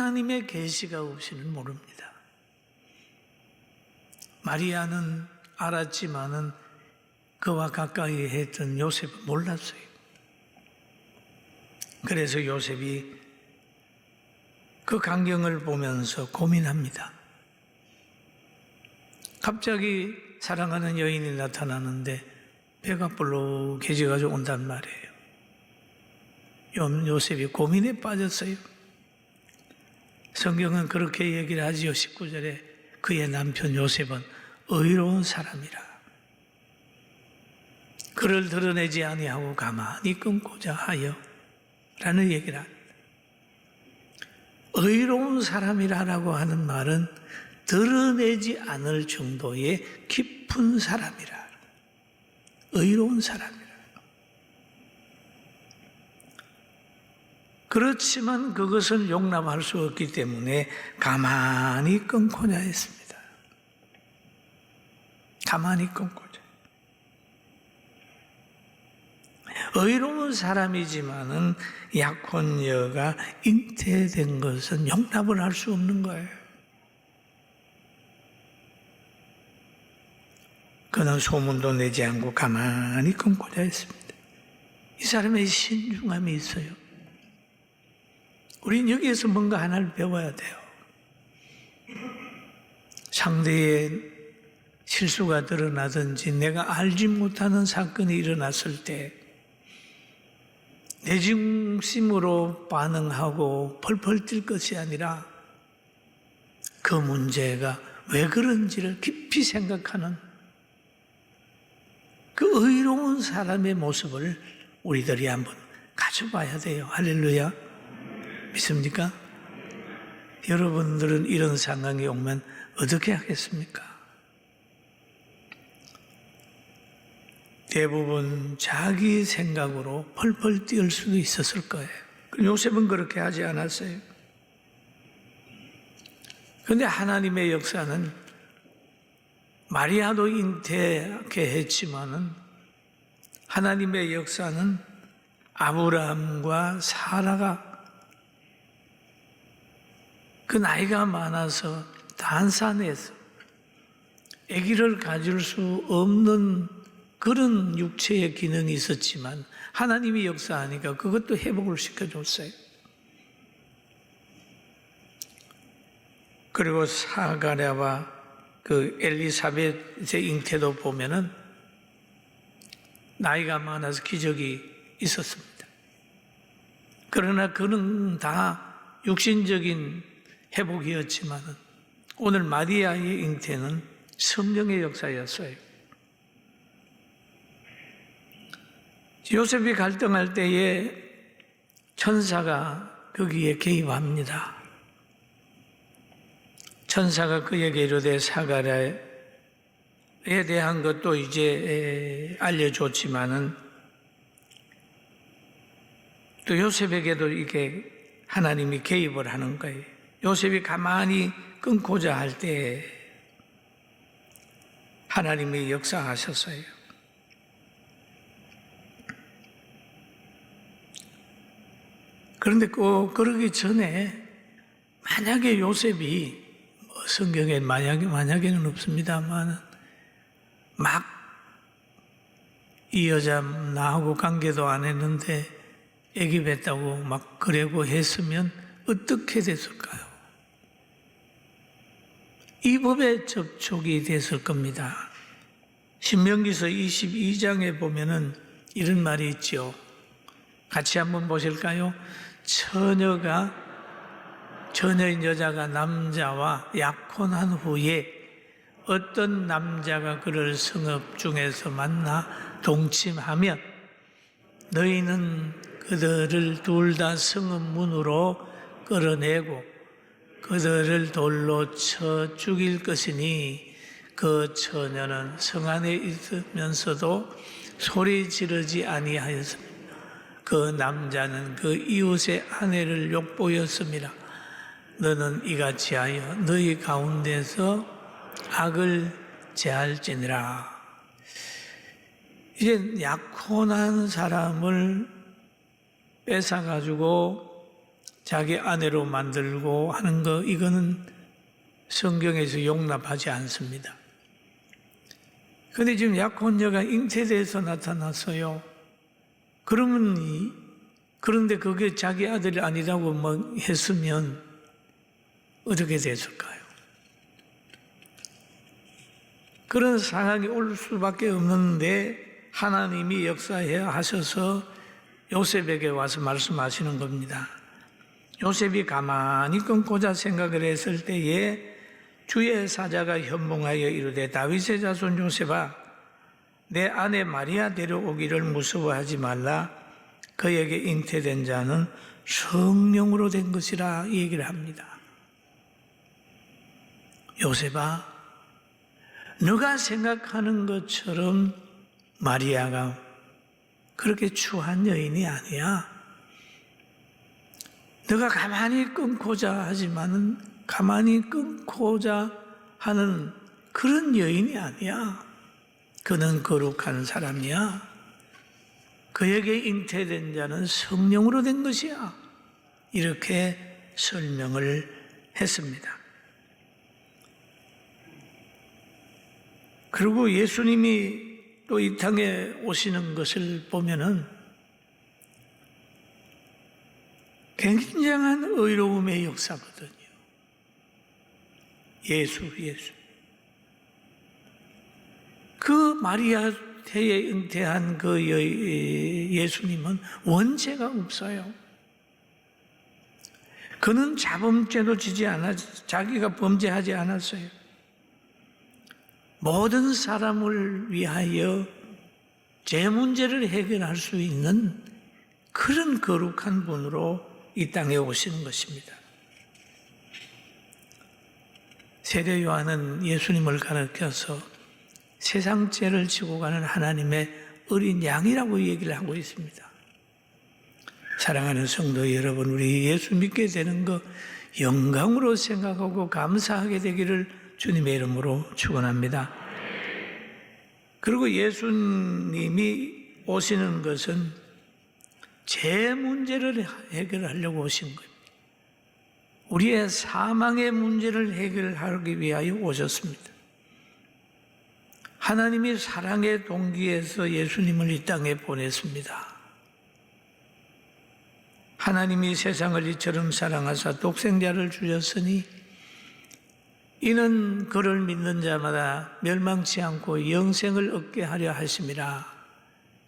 하나님의 계시가 없이는 모릅니다. 마리아는 알았지만은 그와 가까이 했던 요셉은 몰랐어요. 그래서 요셉이 그 광경을 보면서 고민합니다. 갑자기 사랑하는 여인이 나타나는데 배가 볼록해져가지고 온단 말이에요. 요셉이 고민에 빠졌어요. 성경은 그렇게 얘기를 하지요. 19절에 그의 남편 요셉은 의로운 사람이라 그를 드러내지 아니하고 가만히 끊고자 하여 라는 얘기를 합니다. 의로운 사람이라고 하는 말은 드러내지 않을 정도의 깊은 사람이라. 의로운 사람이라. 그렇지만 그것을 용납할 수 없기 때문에 가만히 끊고자 했습니다. 가만히 끊고자. 의로운 사람이지만은 약혼녀가 잉태된 것은 용납을 할 수 없는 거예요. 그는 소문도 내지 않고 가만히 끊고자 했습니다. 이 사람의 신중함이 있어요. 우린 여기에서 뭔가 하나를 배워야 돼요. 상대의 실수가 드러나든지 내가 알지 못하는 사건이 일어났을 때 내 중심으로 반응하고 펄펄 뛸 것이 아니라 그 문제가 왜 그런지를 깊이 생각하는 그 의로운 사람의 모습을 우리들이 한번 가져봐야 돼요. 할렐루야. 믿습니까? 여러분들은 이런 상황이 오면 어떻게 하겠습니까? 대부분 자기 생각으로 펄펄 뛰을 수도 있었을 거예요. 요셉은 그렇게 하지 않았어요. 그런데 하나님의 역사는 마리아도 잉태하게 했지만은 하나님의 역사는 아브라함과 사라가 그 나이가 많아서 단산에서 아기를 가질 수 없는 그런 육체의 기능이 있었지만 하나님이 역사하니까 그것도 회복을 시켜줬어요. 그리고 사가랴와 그 엘리사벳의 잉태도 보면은 나이가 많아서 기적이 있었습니다. 그러나 그는 다 육신적인 회복이었지만은 오늘 마리아의 잉태는 성령의 역사였어요. 요셉이 갈등할 때에 천사가 거기에 개입합니다. 천사가 그에게 이르되 사가랴에 대한 것도 이제 알려줬지만은 또 요셉에게도 이게 하나님이 개입을 하는 거예요. 요셉이 가만히 끊고자 할 때 하나님이 역사하셨어요. 그런데 꼭 그러기 전에 만약에 요셉이 성경에 만약에는 없습니다만 막 이 여자 나하고 관계도 안 했는데 애기 뱉다고 막 그러고 했으면 어떻게 됐을까요? 이 법에 접촉이 됐을 겁니다. 신명기서 22장에 보면은 이런 말이 있죠. 같이 한번 보실까요? 처녀인 여자가 남자와 약혼한 후에 어떤 남자가 그를 성읍 중에서 만나 동침하면 너희는 그들을 둘 다 성읍 문으로 끌어내고 그들을 돌로 쳐 죽일 것이니 그 처녀는 성 안에 있으면서도 소리 지르지 아니하였습니다. 그 남자는 그 이웃의 아내를 욕보였습니다. 너는 이같이 하여 너희 가운데서 악을 제할지니라. 이제 약혼한 사람을 뺏어가지고 자기 아내로 만들고 하는 거, 이거는 성경에서 용납하지 않습니다. 그런데 지금 약혼녀가 잉태돼서 나타났어요. 그런데 그게 자기 아들이 아니라고 뭐 했으면 어떻게 됐을까요? 그런 상황이 올 수밖에 없는데 하나님이 역사해 하셔서 요셉에게 와서 말씀하시는 겁니다. 요셉이 가만히 끊고자 생각을 했을 때에 주의 사자가 현몽하여 이르되 다윗의 자손 요셉아, 내 아내 마리아 데려오기를 무서워하지 말라. 그에게 잉태된 자는 성령으로 된 것이라, 이 얘기를 합니다. 요셉아, 너가 생각하는 것처럼 마리아가 그렇게 추한 여인이 아니야. 너가 가만히 끊고자 하지만은 가만히 끊고자 하는 그런 여인이 아니야. 그는 거룩한 사람이야. 그에게 잉태된 자는 성령으로 된 것이야. 이렇게 설명을 했습니다. 그리고 예수님이 또 이 땅에 오시는 것을 보면은 굉장한 의로움의 역사거든요. 예수. 그 마리아 태에 잉태한 그 예수님은 원죄가 없어요. 그는 자범죄도 자기가 범죄하지 않았어요. 모든 사람을 위하여 죄 문제를 해결할 수 있는 그런 거룩한 분으로 이 땅에 오시는 것입니다. 세례 요한은 예수님을 가르쳐서 세상 죄를 지고 가는 하나님의 어린 양이라고 얘기를 하고 있습니다. 사랑하는 성도 여러분, 우리 예수 믿게 되는 거 영광으로 생각하고 감사하게 되기를 주님의 이름으로 축원합니다. 그리고 예수님이 오시는 것은 죄 문제를 해결하려고 오신 겁니다. 우리의 사망의 문제를 해결하기 위하여 오셨습니다. 하나님이 사랑의 동기에서 예수님을 이 땅에 보냈습니다. 하나님이 세상을 이처럼 사랑하사 독생자를 주셨으니 이는 그를 믿는 자마다 멸망치 않고 영생을 얻게 하려 하심이라.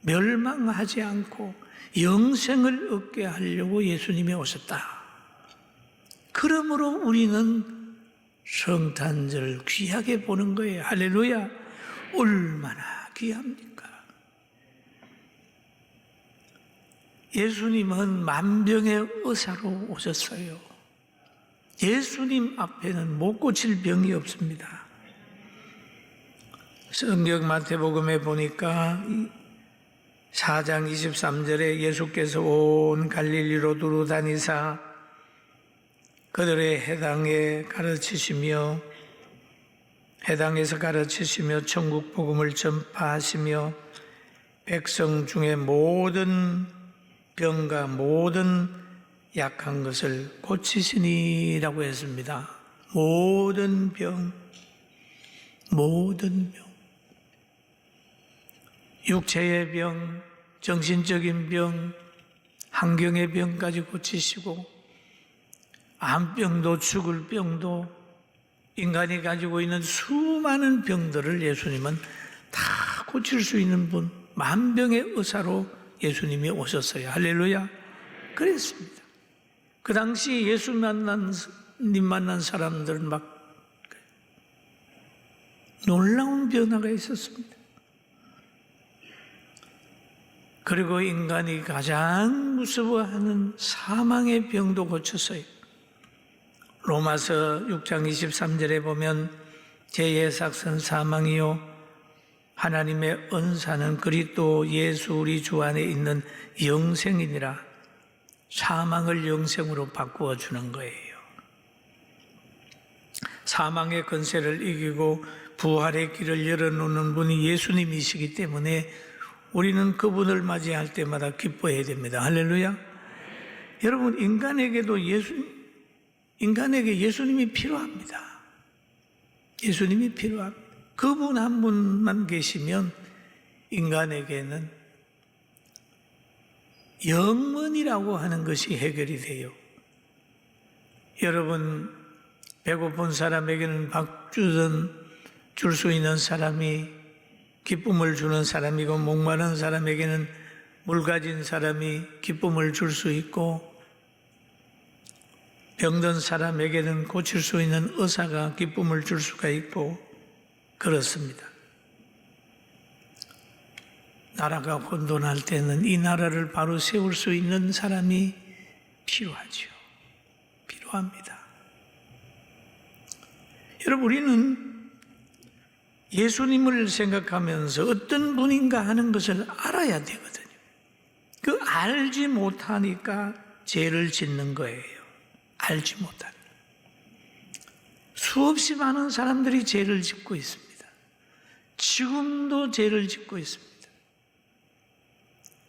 멸망하지 않고 영생을 얻게 하려고 예수님이 오셨다. 그러므로 우리는 성탄절 귀하게 보는 거예요. 할렐루야. 얼마나 귀합니까? 예수님은 만병의 의사로 오셨어요. 예수님 앞에는 못 고칠 병이 없습니다. 성경 마태복음에 보니까 4장 23절에 예수께서 온 갈릴리로 두루 다니사 그들의 해당에서 가르치시며 천국 복음을 전파하시며 백성 중에 모든 병과 모든 약한 것을 고치시니라고 했습니다. 모든 병, 육체의 병, 정신적인 병, 환경의 병까지 고치시고 암병도 죽을 병도 인간이 가지고 있는 수많은 병들을 예수님은 다 고칠 수 있는 분, 만병의 의사로 예수님이 오셨어요. 할렐루야. 그랬습니다. 그 당시 예수님 만난 사람들은 막 놀라운 변화가 있었습니다. 그리고 인간이 가장 무서워하는 사망의 병도 고쳤어요. 로마서 6장 23절에 보면 죄의 삭은 사망이요 하나님의 은사는 그리스도 예수 우리 주 안에 있는 영생이니라. 사망을 영생으로 바꾸어 주는 거예요. 사망의 권세를 이기고 부활의 길을 열어놓는 분이 예수님이시기 때문에 우리는 그분을 맞이할 때마다 기뻐해야 됩니다. 할렐루야. 여러분, 인간에게 예수님이 필요합니다. 예수님이 필요합니다. 그분 한 분만 계시면 인간에게는 영원이라고 하는 것이 해결이 돼요. 여러분, 배고픈 사람에게는 밥 줄 수 있는 사람이 기쁨을 주는 사람이고, 목마른 사람에게는 물 가진 사람이 기쁨을 줄 수 있고, 병든 사람에게는 고칠 수 있는 의사가 기쁨을 줄 수가 있고, 그렇습니다. 나라가 혼돈할 때는 이 나라를 바로 세울 수 있는 사람이 필요하죠. 필요합니다. 여러분, 우리는 예수님을 생각하면서 어떤 분인가 하는 것을 알아야 되거든요. 그 알지 못하니까 죄를 짓는 거예요. 알지 못하니까. 수없이 많은 사람들이 죄를 짓고 있습니다. 지금도 죄를 짓고 있습니다.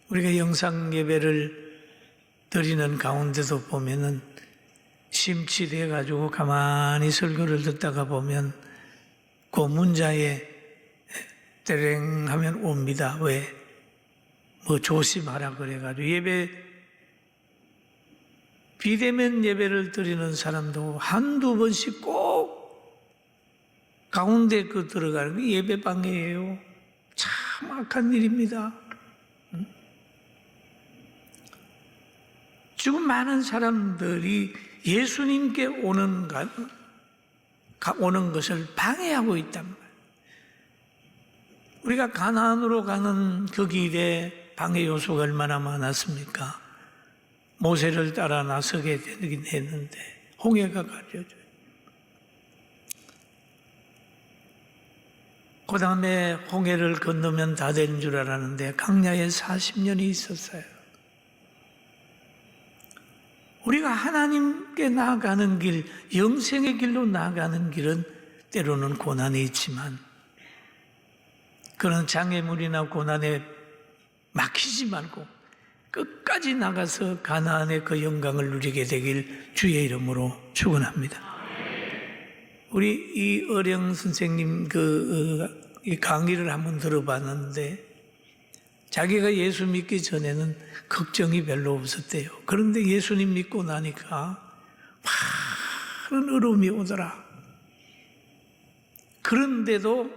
우리가 영상 예배를 드리는 가운데도 보면은 심취돼 가지고 가만히 설교를 듣다가 보면 그 문자에 때랭 하면 옵니다. 왜? 뭐 조심하라 그래가지고 비대면 예배를 드리는 사람도 한두 번씩 꼭 가운데 들어가는 게 예배방이에요. 참 악한 일입니다. 지금 많은 사람들이 예수님께 오는 것을 방해하고 있단 말이에요. 우리가 가나안으로 가는 그 길에 방해 요소가 얼마나 많았습니까? 모세를 따라 나서게 되긴 했는데 홍해가 가려져요. 그 다음에 홍해를 건너면 다 되는 줄 알았는데 강야에 40년이 있었어요. 우리가 하나님께 나아가는 길, 영생의 길로 나아가는 길은 때로는 고난이 있지만 그런 장애물이나 고난에 막히지 말고 끝까지 나가서 가나안의 그 영광을 누리게 되길 주의 이름으로 축원합니다. 우리 이어령 선생님 이 강의를 한번 들어봤는데 자기가 예수 믿기 전에는 걱정이 별로 없었대요. 그런데 예수님 믿고 나니까 많은 어려움이 오더라. 그런데도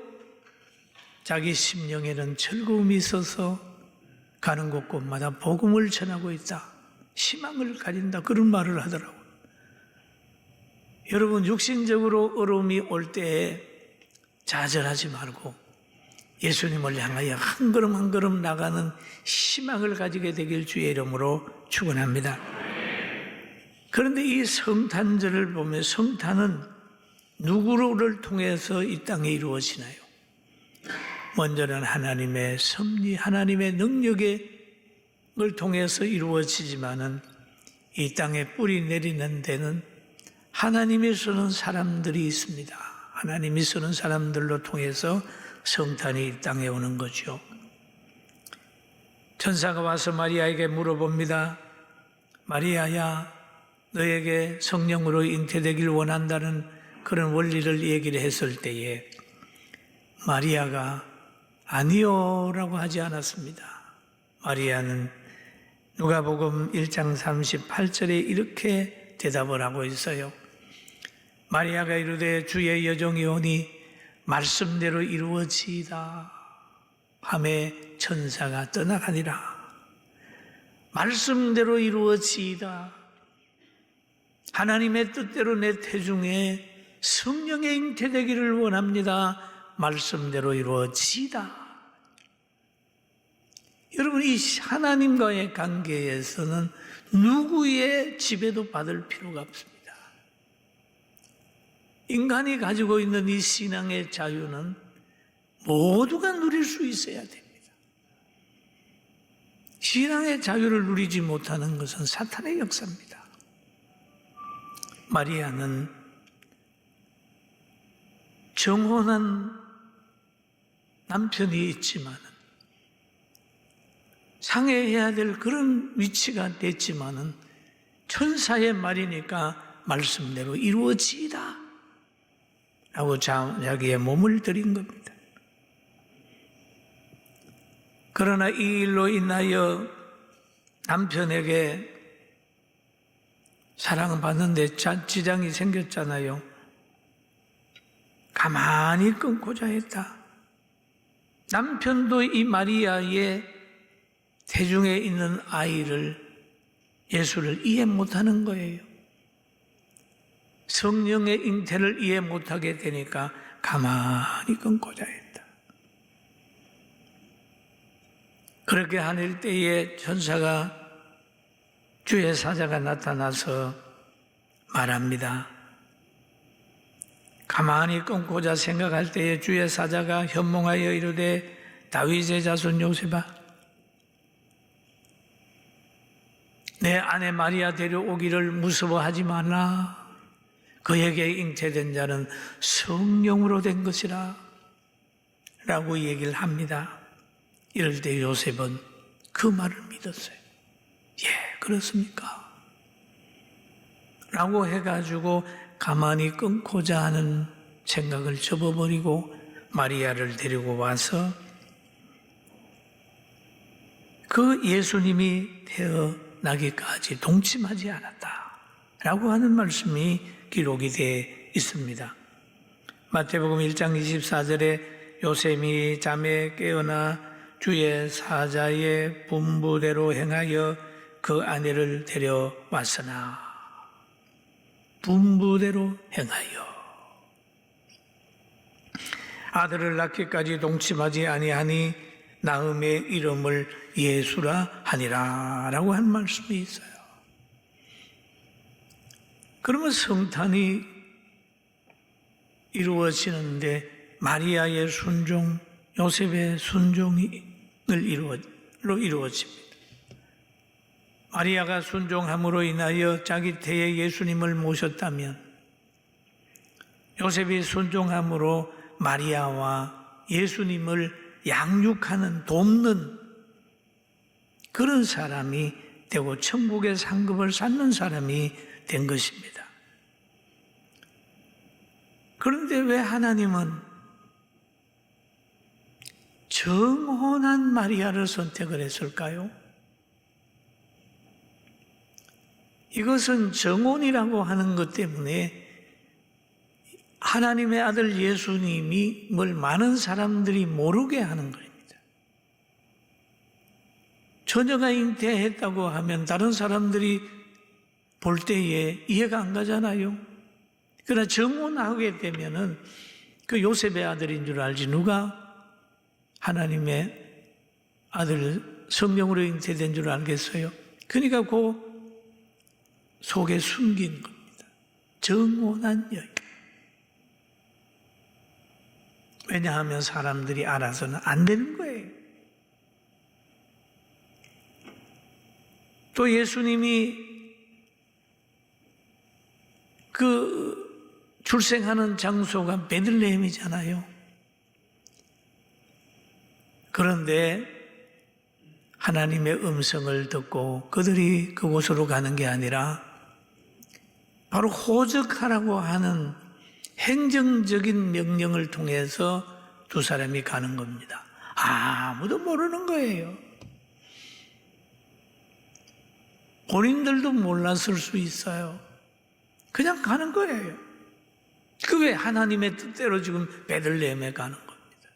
자기 심령에는 즐거움이 있어서 가는 곳곳마다 복음을 전하고 있다. 희망을 가진다. 그런 말을 하더라고요. 여러분, 육신적으로 어려움이 올 때에 좌절하지 말고 예수님을 향하여 한 걸음 한 걸음 나가는 희망을 가지게 되길 주의 이름으로 축원합니다. 그런데 이 성탄절을 보면 성탄은 누구를 통해서 이 땅에 이루어지나요? 먼저는 하나님의 섭리, 하나님의 능력을 통해서 이루어지지만은 이 땅에 뿌리 내리는 데는 하나님이 쓰는 사람들이 있습니다. 하나님이 쓰는 사람들로 통해서 성탄이 이 땅에 오는 거죠. 천사가 와서 마리아에게 물어봅니다. 마리아야, 너에게 성령으로 잉태되길 원한다는 그런 원리를 얘기를 했을 때에 마리아가 아니요라고 하지 않았습니다. 마리아는 누가복음 1장 38절에 이렇게 대답을 하고 있어요. 마리아가 이르되 주의 여종이 오니 말씀대로 이루어지이다 하매 천사가 떠나가니라. 말씀대로 이루어지이다. 하나님의 뜻대로 내 태중에 성령의 잉태되기를 원합니다. 말씀대로 이루어지이다. 여러분, 이 하나님과의 관계에서는 누구의 지배도 받을 필요가 없습니다. 인간이 가지고 있는 이 신앙의 자유는 모두가 누릴 수 있어야 됩니다. 신앙의 자유를 누리지 못하는 것은 사탄의 역사입니다. 마리아는 정혼한 남편이 있지만 상해해야 될 그런 위치가 됐지만은 천사의 말이니까 말씀대로 이루어지이다 라고 자기의 몸을 드린 겁니다. 그러나 이 일로 인하여 남편에게 사랑받는데 지장이 생겼잖아요. 가만히 끊고자 했다. 남편도 이 마리아의 태중에 있는 아이를, 예수를 이해 못하는 거예요. 성령의 잉태를 이해 못하게 되니까 가만히 끊고자 했다. 그렇게 하늘 때에 천사가, 주의 사자가 나타나서 말합니다. 가만히 끊고자 생각할 때에 주의 사자가 현몽하여 이르되 다윗의 자손 요셉아, 내 아내 마리아 데려오기를 무서워하지 말라. 그에게 잉태된 자는 성령으로 된 것이라 라고 얘기를 합니다. 이럴 때 요셉은 그 말을 믿었어요. 예, 그렇습니까? 라고 해가지고 가만히 끊고자 하는 생각을 접어버리고 마리아를 데리고 와서 그 예수님이 태어나기까지 동침하지 않았다 라고 하는 말씀이 기록이 되어 있습니다. 마태복음 1장 24절에 요셉이 잠에 깨어나 주의 사자의 분부대로 행하여 그 아내를 데려왔으나, 분부대로 행하여 아들을 낳기까지 동침하지 아니하니 나음의 이름을 예수라 하니라 라고 한 말씀이 있어요. 그러면 성탄이 이루어지는데 마리아의 순종, 요셉의 순종이 이루어집니다. 마리아가 순종함으로 인하여 자기 태에 예수님을 모셨다면, 요셉이 순종함으로 마리아와 예수님을 양육하는, 돕는 그런 사람이 되고 천국의 상급을 쌓는 사람이 된 것입니다. 그런데 왜 하나님은 정혼한 마리아를 선택을 했을까요? 이것은 정혼이라고 하는 것 때문에 하나님의 아들 예수님임을 많은 사람들이 모르게 하는 겁니다. 처녀가 잉태했다고 하면 다른 사람들이 볼 때에 이해가 안 가잖아요. 그러나 정혼하게 되면은 그 요셉의 아들인 줄 알지 누가 하나님의 아들 성령으로 잉태된 줄 알겠어요? 그러니까 그 속에 숨긴 겁니다. 정혼한 여인. 왜냐하면 사람들이 알아서는 안 되는 거예요. 또 예수님이 그 출생하는 장소가 베들레헴이잖아요. 그런데 하나님의 음성을 듣고 그들이 그곳으로 가는 게 아니라 바로 호적하라고 하는 행정적인 명령을 통해서 두 사람이 가는 겁니다. 아무도 모르는 거예요. 본인들도 몰랐을 수 있어요. 그냥 가는 거예요. 그게 하나님의 뜻대로 지금 베들레헴에 가는 겁니다.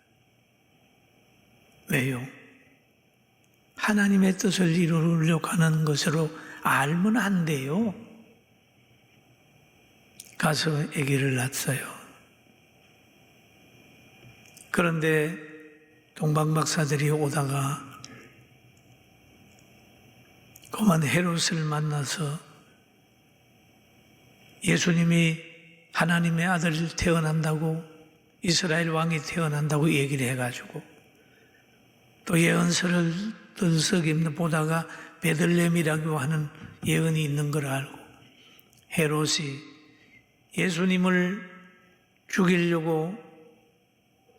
왜요? 하나님의 뜻을 이루려고 하는 것으로 알면 안 돼요. 가서 아기를 낳았어요. 그런데 동방박사들이 오다가 그만 헤롯을 만나서 예수님이 하나님의 아들이 태어난다고, 이스라엘 왕이 태어난다고 얘기를 해가지고 또 예언서를 들썩이며 보다가 베들레헴이라고 하는 예언이 있는 걸 알고 헤롯이 예수님을 죽이려고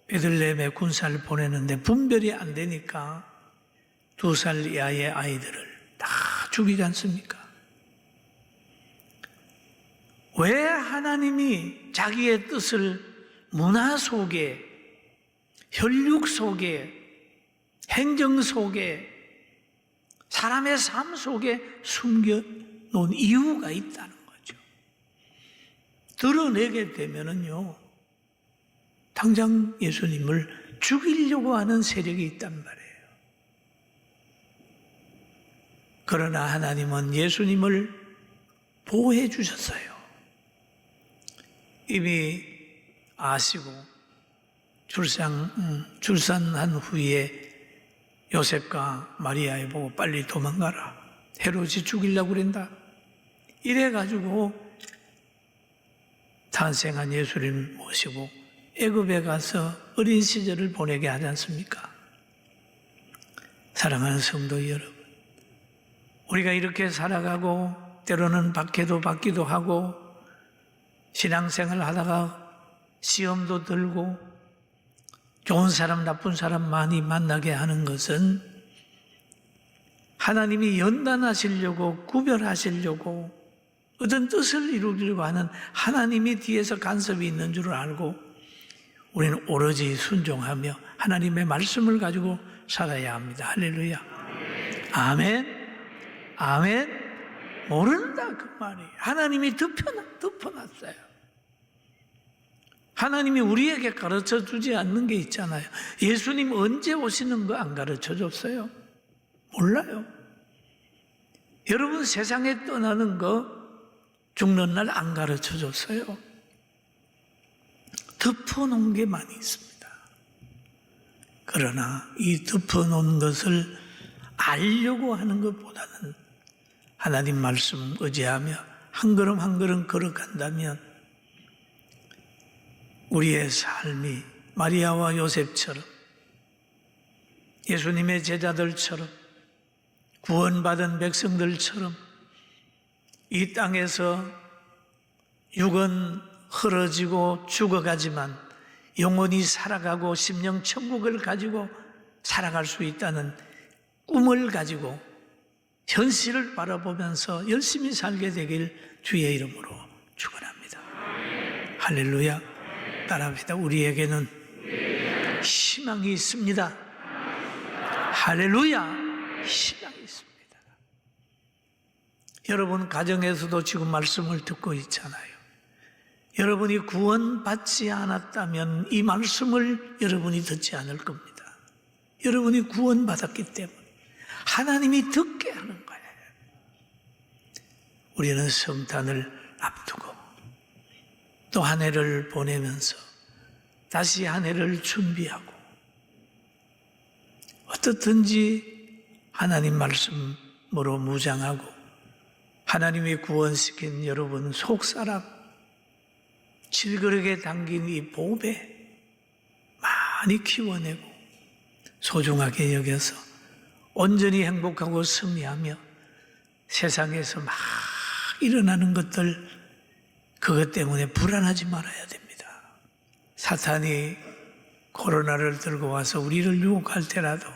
베들레헴에 군사를 보내는데 분별이 안 되니까 2살 이하의 아이들을 다 죽이지 않습니까? 왜 하나님이 자기의 뜻을 문화 속에, 혈육 속에, 행정 속에, 사람의 삶 속에 숨겨놓은 이유가 있다는 거죠. 드러내게 되면은요, 당장 예수님을 죽이려고 하는 세력이 있단 말이에요. 그러나 하나님은 예수님을 보호해 주셨어요. 이미 아시고 출산한 후에 요셉과 마리아에 보고 빨리 도망가라. 헤롯이 죽이려고 그런다. 이래가지고 탄생한 예수님을 모시고 애굽에 가서 어린 시절을 보내게 하지 않습니까? 사랑하는 성도 여러분, 우리가 이렇게 살아가고 때로는 박해도 받기도 하고 신앙생활 하다가 시험도 들고 좋은 사람 나쁜 사람 많이 만나게 하는 것은 하나님이 연단하시려고 구별하시려고 어떤 뜻을 이루려고 하는 하나님이 뒤에서 간섭이 있는 줄 알고 우리는 오로지 순종하며 하나님의 말씀을 가지고 살아야 합니다. 할렐루야. 아멘. 아멘. 모른다 그 말이에요. 하나님이 덮어놨어요. 하나님이 우리에게 가르쳐 주지 않는 게 있잖아요. 예수님 언제 오시는 거 안 가르쳐 줬어요? 몰라요. 여러분 세상에 떠나는 거 죽는 날 안 가르쳐 줬어요. 덮어놓은 게 많이 있습니다. 그러나 이 덮어놓은 것을 알려고 하는 것보다는 하나님 말씀 의지하며 한 걸음 한 걸음 걸어간다면 우리의 삶이 마리아와 요셉처럼 예수님의 제자들처럼 구원받은 백성들처럼 이 땅에서 육은 흐러지고 죽어가지만 영혼이 살아가고 심령 천국을 가지고 살아갈 수 있다는 꿈을 가지고 현실을 바라보면서 열심히 살게 되길 주의 이름으로 축원합니다. 할렐루야. 따라합시다. 우리에게는 희망이 있습니다. 할렐루야. 희망이 있습니다. 여러분 가정에서도 지금 말씀을 듣고 있잖아요. 여러분이 구원받지 않았다면 이 말씀을 여러분이 듣지 않을 겁니다. 여러분이 구원받았기 때문에 하나님이 듣게 하는 거예요. 우리는 성탄을 앞두고 또 한 해를 보내면서 다시 한 해를 준비하고 어떻든지 하나님 말씀으로 무장하고 하나님이 구원시킨 여러분 속사람 질그릇에 담긴 이 보배 많이 키워내고 소중하게 여겨서 온전히 행복하고 승리하며 세상에서 막 일어나는 것들 그것 때문에 불안하지 말아야 됩니다. 사탄이 코로나를 들고 와서 우리를 유혹할 때라도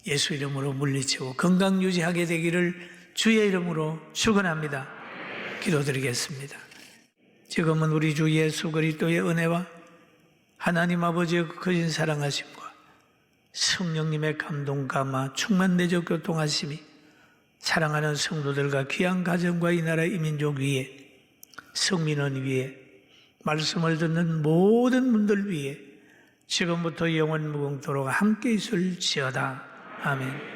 예수 이름으로 물리치고 건강 유지하게 되기를 주의 이름으로 축원합니다. 기도드리겠습니다. 지금은 우리 주 예수 그리스도의 은혜와 하나님 아버지의 거진 사랑하심과 성령님의 감동 감화 충만내적 교통하심이 사랑하는 성도들과 귀한 가정과 이 나라 이민족 위에 성민원 위에 말씀을 듣는 모든 분들 위에 지금부터 영원 무궁토록 함께 있을지어다. 아멘.